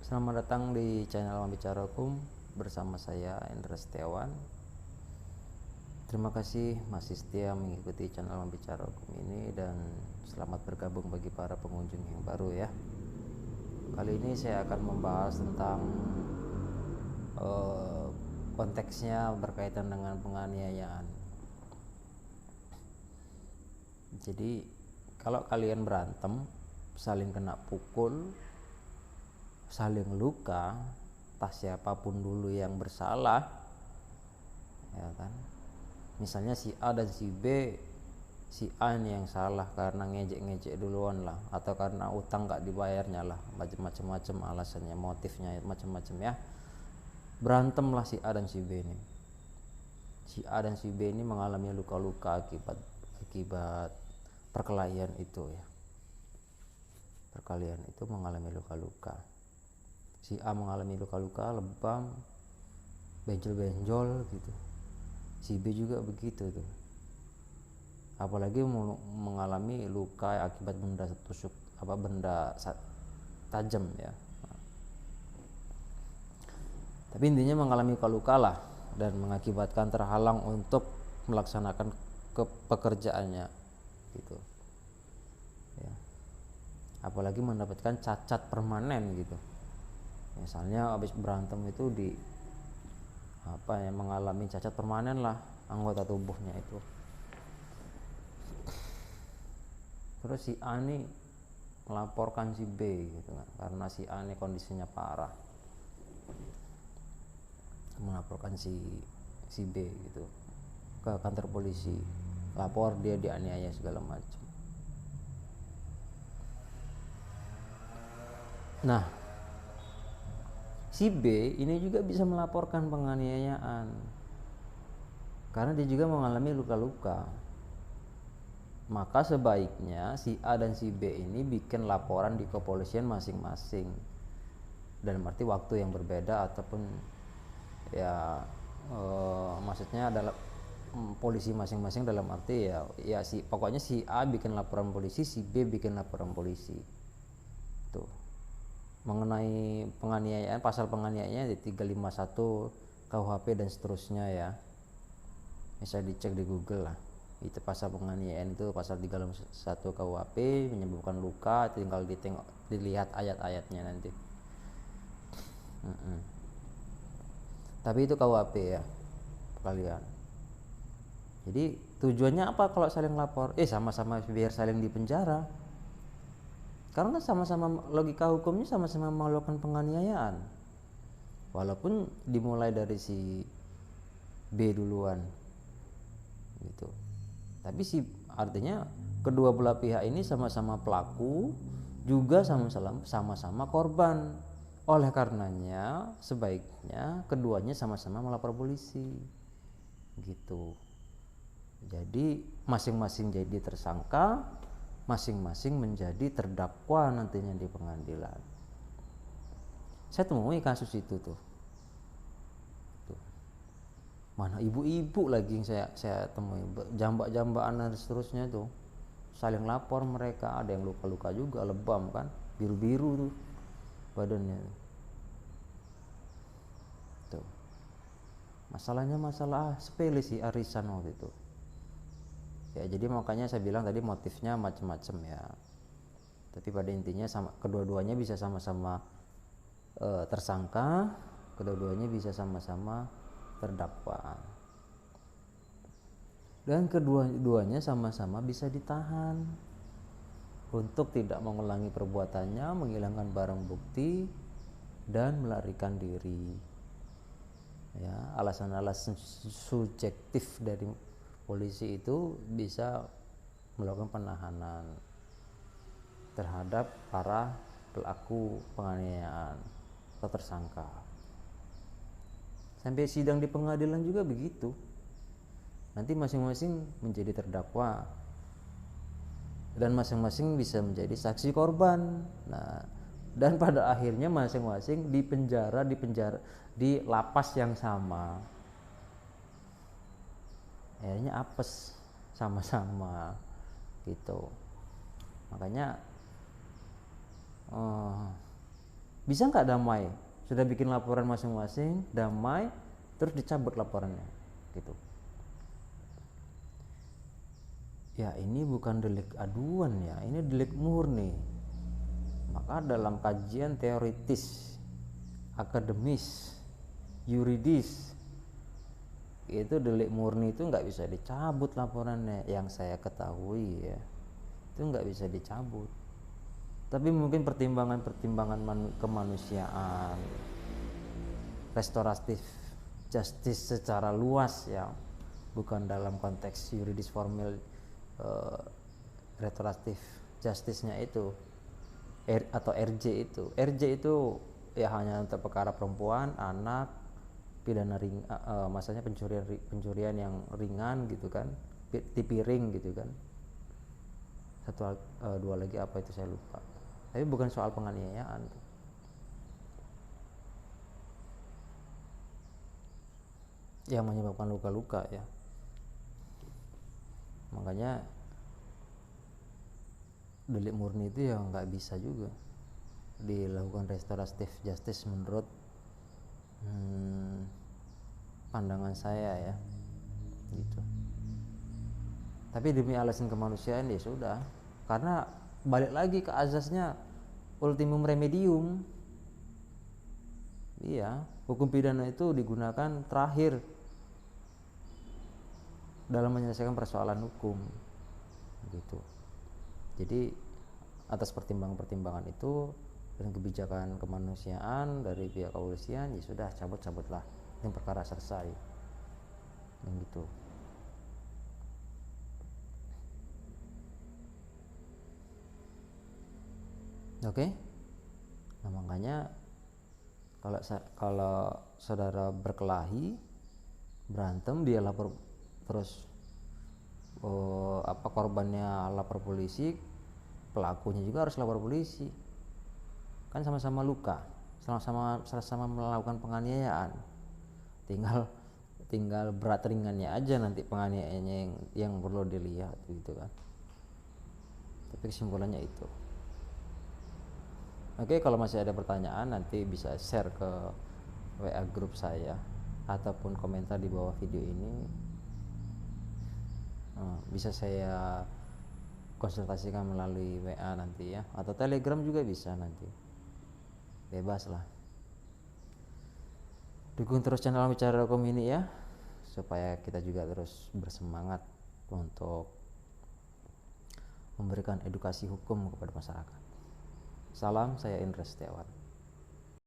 Selamat datang di channel Membicara Hukum bersama saya Indra Setiawan. Terima kasih masih setia mengikuti channel Membicara Hukum ini dan selamat bergabung bagi para pengunjung yang baru ya. Kali ini saya akan membahas tentang konteksnya berkaitan dengan penganiayaan. Jadi kalau kalian berantem, saling kena pukul, saling luka, entah siapapun dulu yang bersalah, ya kan? Misalnya si A dan si B, si A ini yang salah karena ngejek-ngejek duluan lah, atau karena utang gak dibayarnya lah, macam-macam alasannya, motifnya macam-macam ya. Berantem lah si A dan si B ini. Si A dan si B ini mengalami luka-luka akibat perkelahian itu ya. Perkelahian itu mengalami luka-luka. Si A mengalami luka-luka, lebam, benjol-benjol gitu. Si B juga begitu tuh. Apalagi mengalami luka akibat benda tusuk, benda tajam ya. Tapi intinya mengalami luka-luka lah dan mengakibatkan terhalang untuk melaksanakan pekerjaannya gitu. Ya. Apalagi mendapatkan cacat permanen gitu. Misalnya habis berantem itu mengalami cacat permanen lah anggota tubuhnya itu. Terus si A ini melaporkan si B gitu kan, karena si A ini kondisinya parah, melaporkan si B gitu ke kantor polisi, lapor dia dianiaya segala macam. Nah, si B ini juga bisa melaporkan penganiayaan karena dia juga mengalami luka-luka. Maka sebaiknya si A dan si B ini bikin laporan di kepolisian masing-masing, dalam arti waktu yang berbeda ataupun ya maksudnya adalah polisi masing-masing, dalam arti pokoknya si A bikin laporan polisi, si B bikin laporan polisi tuh mengenai penganiayaan. Pasal penganiayaan di 351 KUHP dan seterusnya ya, bisa dicek di Google lah. Itu pasal penganiayaan itu pasal 351 KUHP, menyebabkan luka, tinggal dilihat ayat-ayatnya nanti. Tapi itu KUHP ya kalian. Jadi tujuannya apa kalau saling lapor? Sama-sama biar saling dipenjara. Karena sama-sama logika hukumnya sama-sama melakukan penganiayaan. Walaupun dimulai dari si B duluan gitu. Tapi artinya kedua belah pihak ini sama-sama pelaku, juga sama-sama korban. Oleh karenanya sebaiknya keduanya sama-sama melapor polisi gitu. Jadi masing-masing jadi tersangka, masing-masing menjadi terdakwa nantinya di pengadilan. Saya temui kasus itu tuh. Mana ibu-ibu lagi yang saya temui, jambak-jambakan dan seterusnya tuh, saling lapor mereka. Ada yang luka-luka juga, lebam kan, biru-biru tuh badannya tuh. Masalahnya masalah sepele sih, arisan waktu itu ya. Jadi makanya saya bilang tadi motifnya macam-macam ya, tapi pada intinya kedua-duanya bisa sama-sama tersangka, kedua-duanya bisa sama-sama terdakwa, dan kedua-duanya sama-sama bisa ditahan untuk tidak mengulangi perbuatannya, menghilangkan barang bukti, dan melarikan diri ya. Alasan-alasan subjektif dari polisi itu bisa melakukan penahanan terhadap para pelaku penganiayaan atau tersangka. Sampai sidang di pengadilan juga begitu. Nanti masing-masing menjadi terdakwa dan masing-masing bisa menjadi saksi korban. Nah, dan pada akhirnya masing-masing dipenjara di lapas yang sama. Akhirnya apes sama-sama gitu. Makanya Bisa nggak damai? Sudah bikin laporan masing-masing, damai, terus dicabut laporannya, gitu. Ya ini bukan delik aduan ya, ini delik murni. Maka dalam kajian teoritis, akademis, yuridis, itu delik murni itu nggak bisa dicabut laporannya, yang saya ketahui ya, itu nggak bisa dicabut. Tapi mungkin pertimbangan kemanusiaan, restoratif justice secara luas ya, bukan dalam konteks yuridis formal, restoratif justice-nya itu atau RJ itu ya hanya untuk perkara perempuan, anak, pidana masanya pencurian yang ringan gitu kan, tipiring gitu kan. Dua lagi apa itu saya lupa, tapi bukan soal penganiayaan yang menyebabkan luka-luka ya. Makanya delik murni itu ya nggak bisa juga dilakukan restoratif justice menurut pandangan saya ya, gitu. Tapi demi alasan kemanusiaan ya sudah, karena balik lagi ke azasnya ultimum remedium. Iya, hukum pidana itu digunakan terakhir dalam menyelesaikan persoalan hukum, gitu. Jadi atas pertimbangan-pertimbangan itu dan kebijakan kemanusiaan dari pihak kepolisian, ya sudah cabutlah, yang perkara selesai, gitu. Oke. Nah makanya kalau saudara berkelahi, berantem, dia lapor terus, korbannya lapor polisi, pelakunya juga harus lapor polisi, kan sama-sama luka, sama-sama melakukan penganiayaan, tinggal berat ringannya aja nanti penganiayaannya yang perlu dilihat gitu kan. Tapi kesimpulannya itu. Oke, kalau masih ada pertanyaan nanti bisa share ke WA grup saya ataupun komentar di bawah video ini. Bisa saya konsultasikan melalui WA nanti ya, atau Telegram juga bisa nanti. Bebas lah. Dukung terus channel Bicara Hukum ini ya, supaya kita juga terus bersemangat untuk memberikan edukasi hukum kepada masyarakat. Salam, saya Indra Setiawan.